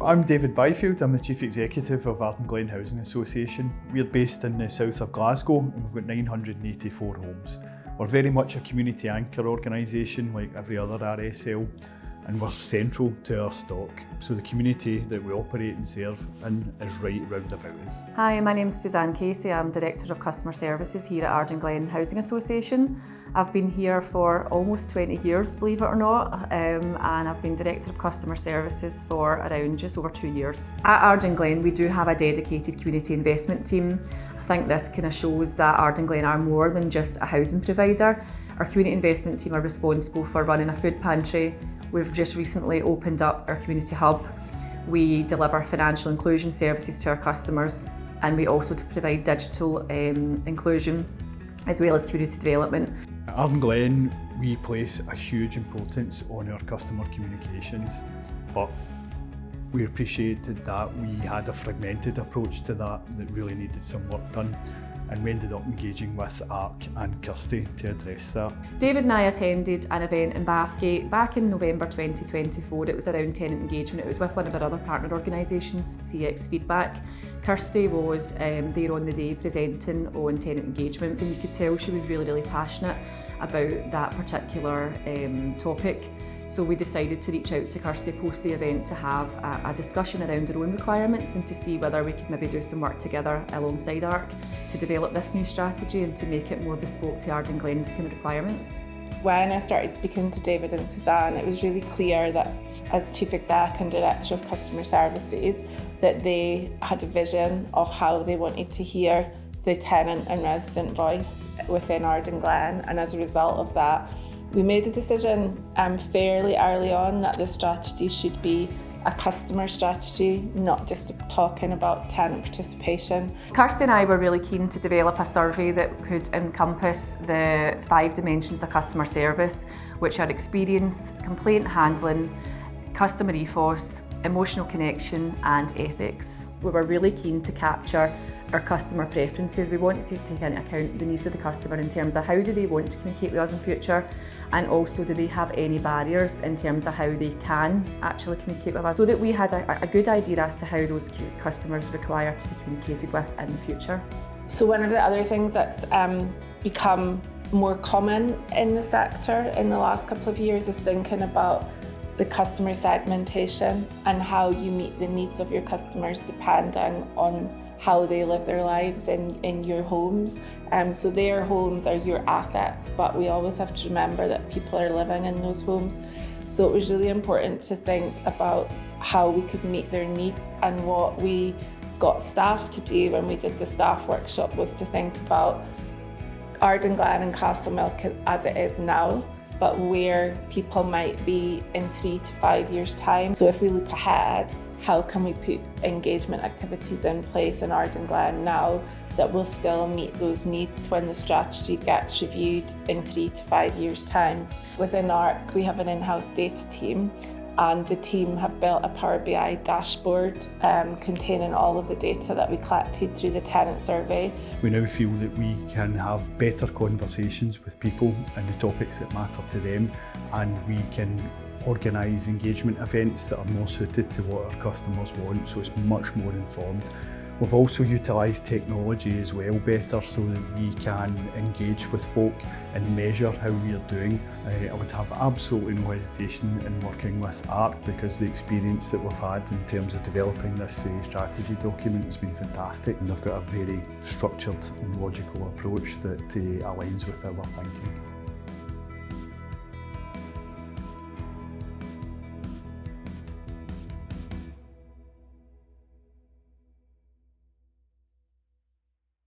I'm David Byfield, I'm the Chief Executive of Ardenglen Housing Association. We're based in the south of Glasgow and we've got 984 homes. We're very much a community anchor organisation like every other RSL, and we're central to our stock. So the community that we operate and serve in is right round about us. Hi, my name's Suzanne Casey. I'm Director of Customer Services here at Ardenglen Housing Association. I've been here for almost 20 years, believe it or not, and I've been Director of Customer Services for around just over 2 years. At Ardenglen, we do have a dedicated community investment team. I think this kind of shows that Ardenglen are more than just a housing provider. Our community investment team are responsible for running a food pantry. We've just recently opened up our community hub. We deliver financial inclusion services to our customers, and we also provide digital inclusion as well as community development. At Ardenglen, we place a huge importance on our customer communications, but we appreciated that we had a fragmented approach to that really needed some work done. And we ended up engaging with ARK and Kirsty to address that. David and I attended an event in Bathgate back in November 2024. It was around tenant engagement. It was with one of our other partner organisations, CX Feedback. Kirsty was there on the day presenting on tenant engagement, and you could tell she was really passionate about that particular topic. So we decided to reach out to Kirsty post the event to have a discussion around our own requirements and to see whether we could maybe do some work together alongside ARK to develop this new strategy and to make it more bespoke to Ardenglen's kind of requirements. When I started speaking to David and Suzanne, it was really clear that as Chief Exec and Director of Customer Services, that they had a vision of how they wanted to hear the tenant and resident voice within Ardenglen, and as a result of that, we made a decision fairly early on that the strategy should be a customer strategy, not just talking about tenant participation. Kirsty and I were really keen to develop a survey that could encompass the 5 dimensions of customer service, which are experience, complaint handling, customer ethos, emotional connection and ethics. We were really keen to capture our customer preferences. We wanted to take into account the needs of the customer in terms of how do they want to communicate with us in future, and also do they have any barriers in terms of how they can actually communicate with us, so that we had a good idea as to how those customers require to be communicated with in the future. So one of the other things that's become more common in the sector in the last couple of years is thinking about the customer segmentation and how you meet the needs of your customers depending on how they live their lives in your homes. So their homes are your assets, but we always have to remember that people are living in those homes. So it was really important to think about how we could meet their needs, and what we got staff to do when we did the staff workshop was to think about Ardenglen and Castlemilk as it is now, but where people might be in 3 to 5 years' time. So if we look ahead, how can we put engagement activities in place in Ardenglen now that will still meet those needs when the strategy gets reviewed in 3 to 5 years' time? Within ARK, we have an in-house data team, and the team have built a Power BI dashboard containing all of the data that we collected through the tenant survey. We now feel that we can have better conversations with people and the topics that matter to them, and we can organise engagement events that are more suited to what our customers want, so it's much more informed. We've also utilised technology as well better so that we can engage with folk and measure how we are doing. I would have absolutely no hesitation in working with ARK, because the experience that we've had in terms of developing this strategy document has been fantastic, and they've got a very structured and logical approach that aligns with our thinking.